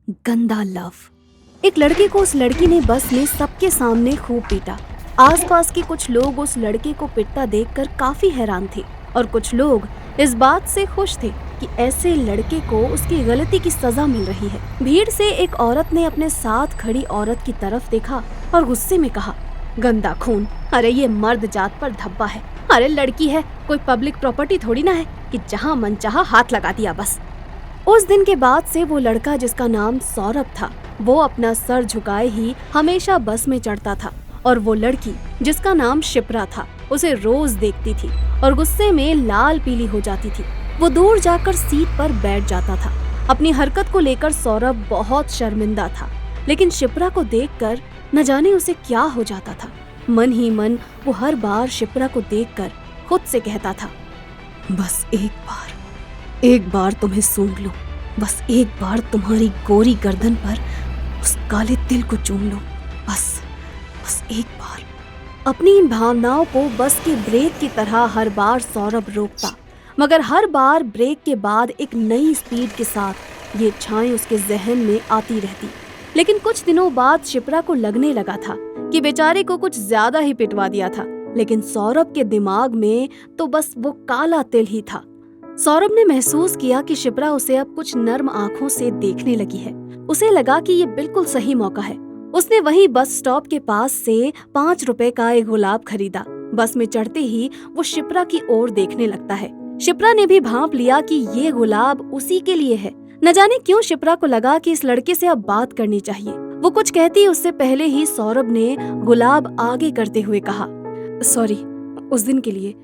गंदा लव। एक लड़के को उस लड़की ने बस में सबके सामने खूब पीटा। आसपास के कुछ लोग उस लड़के को पिटता देखकर काफी हैरान थे और कुछ लोग इस बात से खुश थे कि ऐसे लड़के को उसकी गलती की सजा मिल रही है। भीड़ से एक औरत ने अपने साथ खड़ी औरत की तरफ देखा और गुस्से में कहा, गंदा खून, अरे ये मर्द जात पर धब्बा है। अरे लड़की है, कोई पब्लिक प्रॉपर्टी थोड़ी ना है कि जहाँ मन चाहा हाथ लगा दिया बस। उस दिन के बाद से वो लड़का जिसका नाम सौरभ था, वो अपना सर झुकाए ही हमेशा बस में चढ़ता था और वो लड़की जिसका नाम शिप्रा था उसे रोज देखती थी और गुस्से में लाल पीली हो जाती थी। वो दूर जाकर सीट पर बैठ जाता था। अपनी हरकत को लेकर सौरभ बहुत शर्मिंदा था, लेकिन शिप्रा को देखकर न जाने उसे क्या हो जाता था। मन ही मन वो हर बार शिप्रा को देखकर खुद से कहता था, बस एक बार तुम्हें सूंघ लूं, बस एक बार तुम्हारी गोरी गर्दन पर उस काले तिल को चूम लूं, बस एक बार। अपनी इन भावनाओं को बस के ब्रेक की तरह हर बार सौरभ रोकता, मगर हर बार ब्रेक के बाद एक नई स्पीड के साथ ये इच्छाएं उसके जहन में आती रहती। लेकिन कुछ दिनों बाद शिप्रा को लगने लगा था कि बेचारे को कुछ ज्यादा ही पिटवा दिया था, लेकिन सौरभ के दिमाग में तो बस वो काला तिल ही था। सौरभ ने महसूस किया कि शिप्रा उसे अब कुछ नर्म आंखों से देखने लगी है। उसे लगा कि ये बिल्कुल सही मौका है। उसने वहीं बस स्टॉप के पास से 5 रुपए का एक गुलाब खरीदा। बस में चढ़ते ही वो शिप्रा की ओर देखने लगता है। शिप्रा ने भी भांप लिया कि ये गुलाब उसी के लिए है। न जाने क्यों शिप्रा को लगा कि इस लड़के से अब बात करनी चाहिए। वो कुछ कहती उससे पहले ही सौरभ ने गुलाब आगे करते हुए कहा, सॉरी उस दिन के लिए,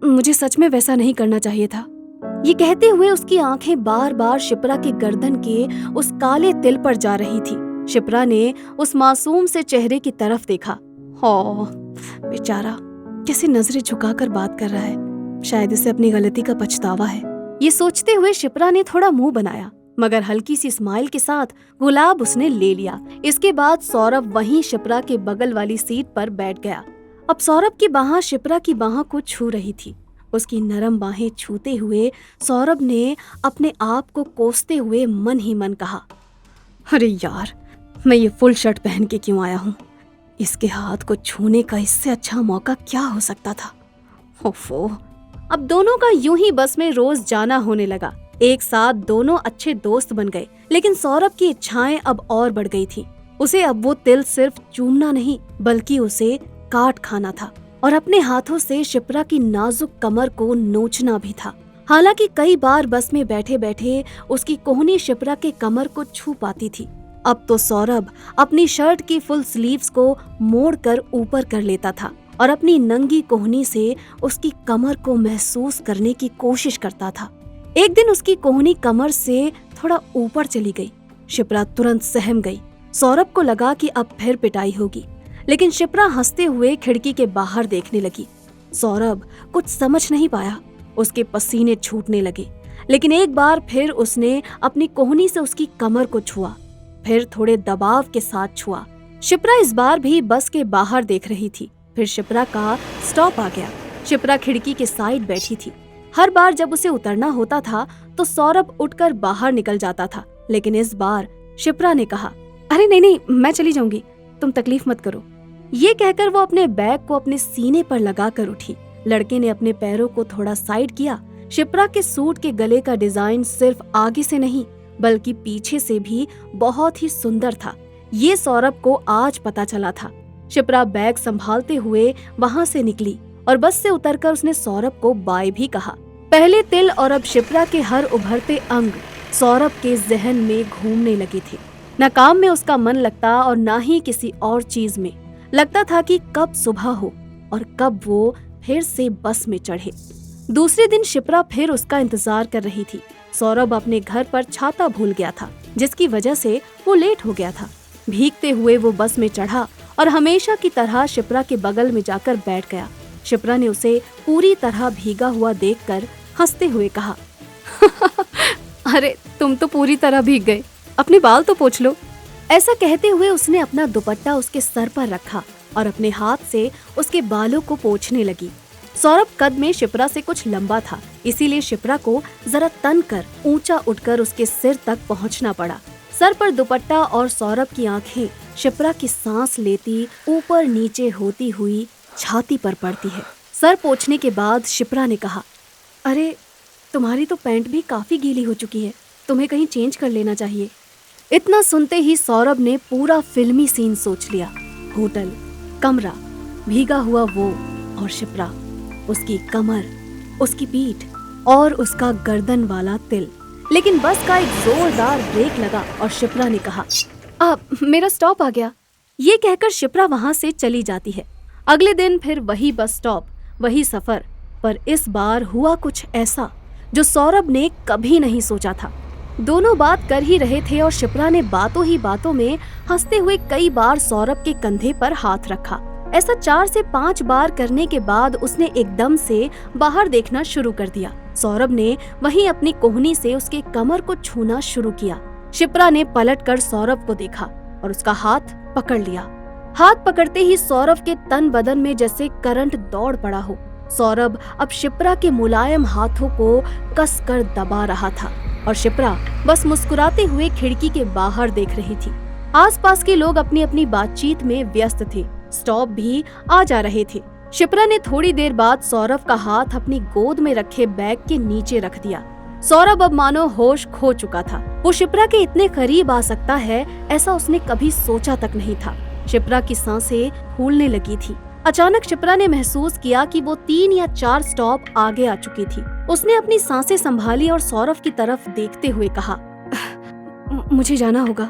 मुझे सच में वैसा नहीं करना चाहिए था। ये कहते हुए उसकी आंखें बार बार शिप्रा के गर्दन के उस काले तिल पर जा रही थी। शिप्रा ने उस मासूम से चेहरे की तरफ देखा। हो बेचारा कैसे नजरें झुकाकर बात कर रहा है, शायद इसे अपनी गलती का पछतावा है। ये सोचते हुए शिप्रा ने थोड़ा मुंह बनाया, मगर हल्की सी स्माइल के साथ गुलाब उसने ले लिया। इसके बाद सौरभ वहीं शिप्रा के बगल वाली सीट पर बैठ गया। अब सौरभ की बाह शिप्रा की बाह को छू रही थी। उसकी नरम बाहें छूते हुए सौरभ ने अपने आप को कोसते हुए मन ही मन कहा, अरे यार, मैं ये फुल शर्ट पहन के क्यों आया हूँ? इसके हाथ को छूने का इससे अच्छा मौका क्या हो सकता था? ओफो। अब दोनों का यूं ही बस में रोज जाना होने लगा। एक साथ दोनों अच्छे दोस्त बन गए, लेकिन सौरभ की इच्छाएं अब और बढ़ गई थी। उसे अब वो तिल सिर्फ चूमना नहीं, बल्कि उसे काट खाना था और अपने हाथों से शिप्रा की नाजुक कमर को नोचना भी था। हालांकि कई बार बस में बैठे बैठे उसकी कोहनी शिप्रा के कमर को छू पाती थी। अब तो सौरभ अपनी शर्ट की फुल स्लीव्स को मोड़कर ऊपर कर लेता था और अपनी नंगी कोहनी से उसकी कमर को महसूस करने की कोशिश करता था। एक दिन उसकी कोहनी कमर से थोड़ा ऊपर चली गई। शिप्रा तुरंत सहम गई। सौरभ को लगा कि अब फिर पिटाई होगी, लेकिन शिप्रा हंसते हुए खिड़की के बाहर देखने लगी। सौरभ कुछ समझ नहीं पाया। उसके पसीने छूटने लगे, लेकिन एक बार फिर उसने अपनी कोहनी से उसकी कमर को छुआ, फिर थोड़े दबाव के साथ छुआ। शिप्रा इस बार भी बस के बाहर देख रही थी। फिर शिप्रा का स्टॉप आ गया। शिप्रा खिड़की के साइड बैठी थी। हर बार जब उसे उतरना होता था तो सौरभ उठकर बाहर निकल जाता था, लेकिन इस बार शिप्रा ने कहा, अरे नहीं, मैं चली जाऊंगी, तुम तकलीफ मत करो। ये कहकर वो अपने बैग को अपने सीने पर लगा कर उठी। लड़के ने अपने पैरों को थोड़ा साइड किया। शिप्रा के सूट के गले का डिजाइन सिर्फ आगे से नहीं बल्कि पीछे से भी बहुत ही सुंदर था। ये सौरभ को आज पता चला था। शिप्रा बैग संभालते हुए वहां से निकली और बस से उतरकर उसने सौरभ को बाय भी कहा। पहले तिल और अब शिप्रा के हर उभरते अंग सौरभ के जहन में घूमने लगे थे। न काम में उसका मन लगता और न ही किसी और चीज में। लगता था कि कब सुबह हो और कब वो फिर से बस में चढ़े। दूसरे दिन शिप्रा फिर उसका इंतजार कर रही थी। सौरभ अपने घर पर छाता भूल गया था, जिसकी वजह से वो लेट हो गया था। भीगते हुए वो बस में चढ़ा और हमेशा की तरह शिप्रा के बगल में जाकर बैठ गया। शिप्रा ने उसे पूरी तरह भीगा हुआ देखकर हंसते हुए कहा, अरे तुम तो पूरी तरह भीग गए, अपने बाल तो पोंछ लो। ऐसा कहते हुए उसने अपना दुपट्टा उसके सर पर रखा और अपने हाथ से उसके बालों को पोंछने लगी। सौरभ कद में शिप्रा से कुछ लंबा था, इसीलिए शिप्रा को जरा तन कर ऊंचा उठकर उसके सिर तक पहुंचना पड़ा। सर पर दुपट्टा और सौरभ की आंखें शिप्रा की सांस लेती ऊपर नीचे होती हुई छाती पर पड़ती है। सर पोंछने के बाद शिप्रा ने कहा, अरे तुम्हारी तो पैंट भी काफी गीली हो चुकी है, तुम्हें कहीं चेंज कर लेना चाहिए। इतना सुनते ही सौरभ ने पूरा फिल्मी सीन सोच लिया। होटल, कमरा, भीगा हुआ वो और शिप्रा, उसकी कमर, उसकी पीठ और उसका गर्दन वाला तिल। लेकिन बस का एक जोरदार ब्रेक लगा और शिप्रा ने कहा, मेरा स्टॉप आ गया। ये कहकर शिप्रा वहां से चली जाती है। अगले दिन फिर वही बस स्टॉप, वही सफर, पर इस बार हुआ कुछ ऐसा जो सौरभ ने कभी नहीं सोचा था। दोनों बात कर ही रहे थे और शिप्रा ने बातों ही बातों में हंसते हुए कई बार सौरभ के कंधे पर हाथ रखा। ऐसा 4 से 5 बार करने के बाद उसने एकदम से बाहर देखना शुरू कर दिया। सौरभ ने वहीं अपनी कोहनी से उसके कमर को छूना शुरू किया। शिप्रा ने पलटकर सौरभ को देखा और उसका हाथ पकड़ लिया। हाथ पकड़ते ही सौरभ के तन बदन में जैसे करंट दौड़ पड़ा हो। सौरभ अब शिप्रा के मुलायम हाथों को कसकर दबा रहा था और शिप्रा बस मुस्कुराते हुए खिड़की के बाहर देख रही थी। आसपास के लोग अपनी अपनी बातचीत में व्यस्त थे। स्टॉप भी आ जा रहे थे। शिप्रा ने थोड़ी देर बाद सौरभ का हाथ अपनी गोद में रखे बैग के नीचे रख दिया। सौरभ अब मानो होश खो चुका था। वो शिप्रा के इतने करीब आ सकता है, ऐसा उसने कभी सोचा तक नहीं था। शिप्रा की सांसें फूलने लगी थी। अचानक शिप्रा ने महसूस किया कि वो 3 या 4 स्टॉप आगे आ चुकी थी। उसने अपनी सांसें संभाली और सौरभ की तरफ देखते हुए कहा, मुझे जाना होगा,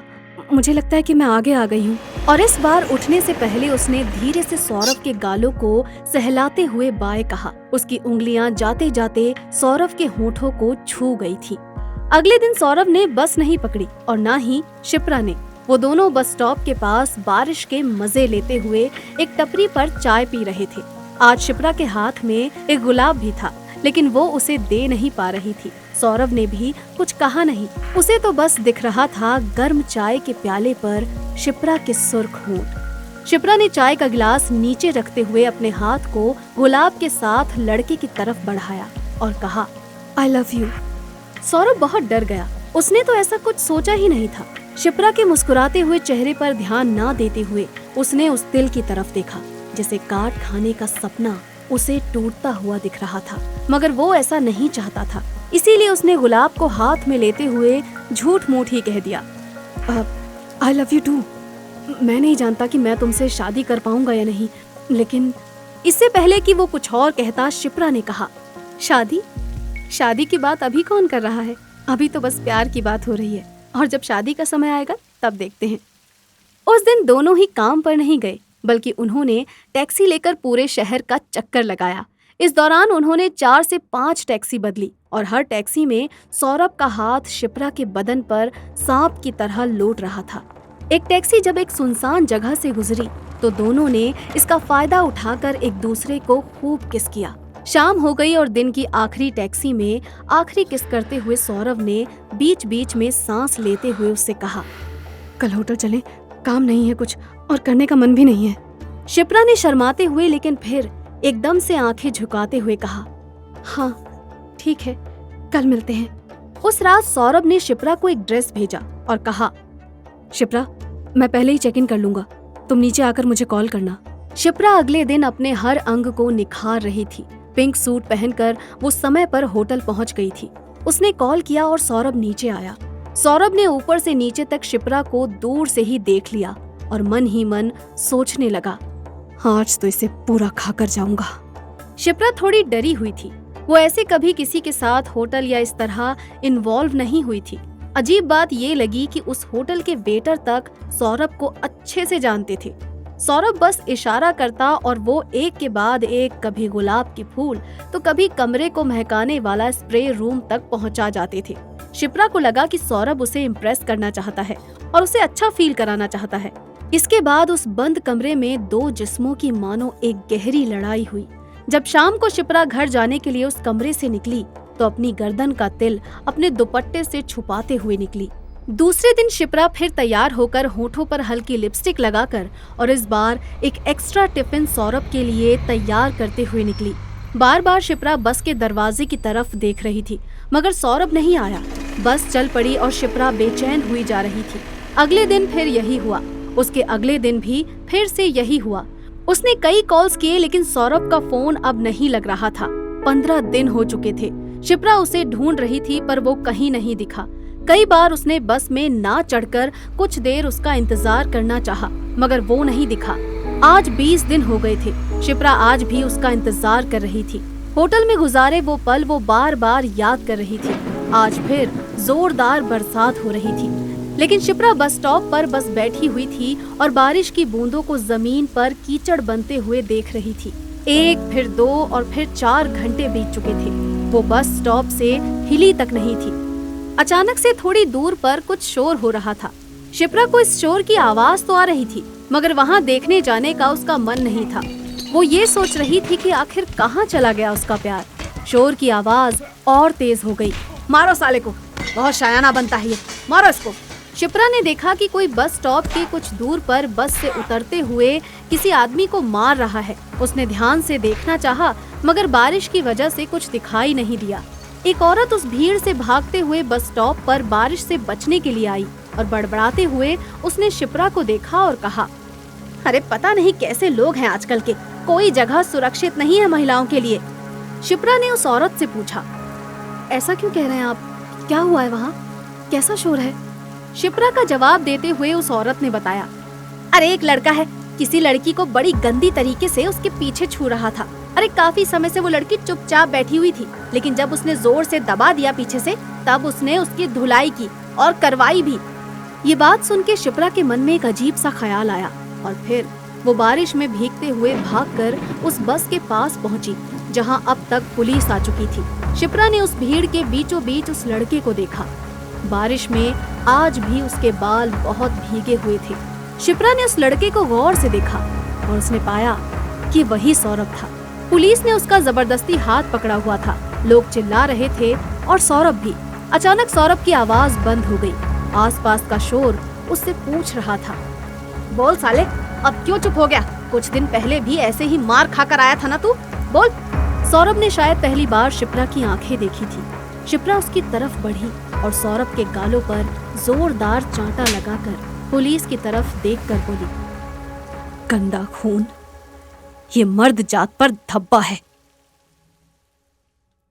मुझे लगता है कि मैं आगे आ गई हूँ। और इस बार उठने से पहले उसने धीरे से सौरभ के गालों को सहलाते हुए बाय कहा। उसकी उंगलियां जाते जाते सौरभ के होठों को छू गई थी। अगले दिन सौरभ ने बस नहीं पकड़ी और ना ही शिप्रा ने। वो दोनों बस स्टॉप के पास बारिश के मजे लेते हुए एक टपरी पर चाय पी रहे थे। आज शिप्रा के हाथ में एक गुलाब भी था, लेकिन वो उसे दे नहीं पा रही थी। सौरभ ने भी कुछ कहा नहीं, उसे तो बस दिख रहा था गर्म चाय के प्याले पर शिप्रा के सुर्ख होंठ। शिप्रा ने चाय का गिलास नीचे रखते हुए अपने हाथ को गुलाब के साथ लड़के की तरफ बढ़ाया और कहा, आई लव यू। सौरभ बहुत डर गया। उसने तो ऐसा कुछ सोचा ही नहीं था। शिप्रा के मुस्कुराते हुए चेहरे पर ध्यान ना देते हुए उसने उस तिल की तरफ देखा, जैसे काट खाने का सपना उसे टूटता हुआ दिख रहा था, मगर वो ऐसा नहीं चाहता था। इसीलिए उसने गुलाब को हाथ में लेते हुए झूठ मूठ ही कह दिया, आई लव यू टू। मैं नहीं जानता कि मैं तुमसे शादी कर पाऊंगा या नहीं, लेकिन इससे पहले कि वो कुछ और कहता, शिप्रा ने कहा, शादी की बात अभी कौन कर रहा है? अभी तो बस प्यार की बात हो रही है, और जब शादी का समय आएगा तब देखते हैं। उस दिन दोनों ही काम पर नहीं गए, बल्कि उन्होंने टैक्सी लेकर पूरे शहर का चक्कर लगाया। इस दौरान उन्होंने 4 से 5 टैक्सी बदली और हर टैक्सी में सौरभ का हाथ शिप्रा के बदन पर सांप की तरह लौट रहा था। एक टैक्सी जब एक सुनसान जगह से गुजरी तो दोनों ने इसका फायदा उठाकर एक दूसरे को खूब किस किया। शाम हो गई और दिन की आखिरी टैक्सी में आखिरी किस करते हुए सौरभ ने बीच बीच में सांस लेते हुए उससे कहा, कल होटल चलें, काम नहीं है कुछ और करने का मन भी नहीं है। शिप्रा ने शर्माते हुए लेकिन फिर एकदम से आंखें झुकाते हुए कहा, हाँ ठीक है, कल मिलते हैं। उस रात सौरभ ने शिप्रा को एक ड्रेस भेजा और कहा, शिप्रा मैं पहले ही चेक इन कर लूंगा, तुम नीचे आकर मुझे कॉल करना। शिप्रा अगले दिन अपने हर अंग को निखार रही थी। पिंक सूट पहनकर वो समय पर होटल पहुंच गई थी। उसने कॉल किया और सौरभ नीचे आया। सौरभ ने ऊपर से नीचे तक शिप्रा को दूर से ही देख लिया और मन ही मन सोचने लगा, आज तो इसे पूरा खाकर जाऊंगा। शिप्रा थोड़ी डरी हुई थी। वो ऐसे कभी किसी के साथ होटल या इस तरह इन्वॉल्व नहीं हुई थी। अजीब बात ये लगी कि उस होटल के वेटर तक सौरभ को अच्छे से जानते थे। सौरभ बस इशारा करता और वो एक के बाद एक, कभी गुलाब के फूल तो कभी कमरे को महकाने वाला स्प्रे रूम तक पहुंचा जाते थे। शिप्रा को लगा कि सौरभ उसे इम्प्रेस करना चाहता है और उसे अच्छा फील कराना चाहता है। इसके बाद उस बंद कमरे में 2 जिस्मों की मानो एक गहरी लड़ाई हुई। जब शाम को शिप्रा घर जाने के लिए उस कमरे से निकली तो अपनी गर्दन का तिल अपने दुपट्टे से छुपाते हुए निकली। दूसरे दिन शिप्रा फिर तैयार होकर होठों पर हल्की लिपस्टिक लगाकर और इस बार एक एक्स्ट्रा टिफिन सौरभ के लिए तैयार करते हुए निकली। बार बार शिप्रा बस के दरवाजे की तरफ देख रही थी, मगर सौरभ नहीं आया। बस चल पड़ी और शिप्रा बेचैन हुई जा रही थी। अगले दिन फिर यही हुआ, उसके अगले दिन भी फिर से यही हुआ। उसने कई कॉल्स किए लेकिन सौरभ का फोन अब नहीं लग रहा था। 15 दिन हो चुके थे। शिप्रा उसे ढूंढ रही थी पर वो कहीं नहीं दिखा। कई बार उसने बस में ना चढ़कर कुछ देर उसका इंतजार करना चाहा, मगर वो नहीं दिखा। आज 20 दिन हो गए थे। शिप्रा आज भी उसका इंतजार कर रही थी। होटल में गुजारे वो पल वो बार बार याद कर रही थी। आज फिर जोरदार बरसात हो रही थी, लेकिन शिप्रा बस स्टॉप पर बस बैठी हुई थी और बारिश की बूंदों को जमीन पर कीचड़ बनते हुए देख रही थी। 1 फिर 2 और फिर 4 घंटे बीत चुके थे। वो बस स्टॉप से हिली तक नहीं थी। अचानक से थोड़ी दूर पर कुछ शोर हो रहा था। शिप्रा को इस शोर की आवाज तो आ रही थी, मगर वहाँ देखने जाने का उसका मन नहीं था। वो ये सोच रही थी कि आखिर कहाँ चला गया उसका प्यार। शोर की आवाज और तेज हो गई। मारो साले को, बहुत शायाना बनता है ये, मारो इसको। शिप्रा ने देखा कि कोई बस स्टॉप के कुछ दूर पर बस से उतरते हुए किसी आदमी को मार रहा है। उसने ध्यान से देखना चाहा, मगर बारिश की वजह से कुछ दिखाई नहीं दिया। एक औरत उस भीड़ से भागते हुए बस स्टॉप पर बारिश से बचने के लिए आई और बड़बड़ाते हुए उसने शिप्रा को देखा और कहा, अरे पता नहीं कैसे लोग हैं आजकल के, कोई जगह सुरक्षित नहीं है महिलाओं के लिए। शिप्रा ने उस औरत से पूछा, ऐसा क्यों कह रहे हैं आप? क्या हुआ है वहाँ? कैसा शोर है? शिप्रा का जवाब देते हुए उस औरत ने बताया, अरे एक लड़का है, किसी लड़की को बड़ी गंदी तरीके से उसके पीछे छू रहा था। अरे काफी समय से वो लड़की चुपचाप बैठी हुई थी, लेकिन जब उसने जोर से दबा दिया पीछे से, तब उसने उसकी धुलाई की और करवाई भी। ये बात सुन के शिप्रा के मन में एक अजीब सा ख्याल आया और फिर वो बारिश में भीगते हुए भागकर उस बस के पास पहुंची जहां अब तक पुलिस आ चुकी थी। शिप्रा ने उस भीड़ के बीचों बीच उस लड़के को देखा। बारिश में आज भी उसके बाल बहुत भीगे हुए थे। शिप्रा ने उस लड़के को गौर से देखा और उसने पाया कि वही सौरभ था। पुलिस ने उसका जबरदस्ती हाथ पकड़ा हुआ था। लोग चिल्ला रहे थे और सौरभ भी। अचानक सौरभ की आवाज बंद हो गई। आसपास का शोर उससे पूछ रहा था, बोल साले, अब क्यों चुप हो गया? कुछ दिन पहले भी ऐसे ही मार खाकर आया था ना तू, बोल। सौरभ ने शायद पहली बार शिप्रा की आंखें देखी थी। शिप्रा उसकी तरफ बढ़ी और सौरभ के गालों पर जोरदार चांटा लगाकर पुलिस की तरफ देखकर बोली, गंदा खून, ये मर्द जात पर धब्बा है।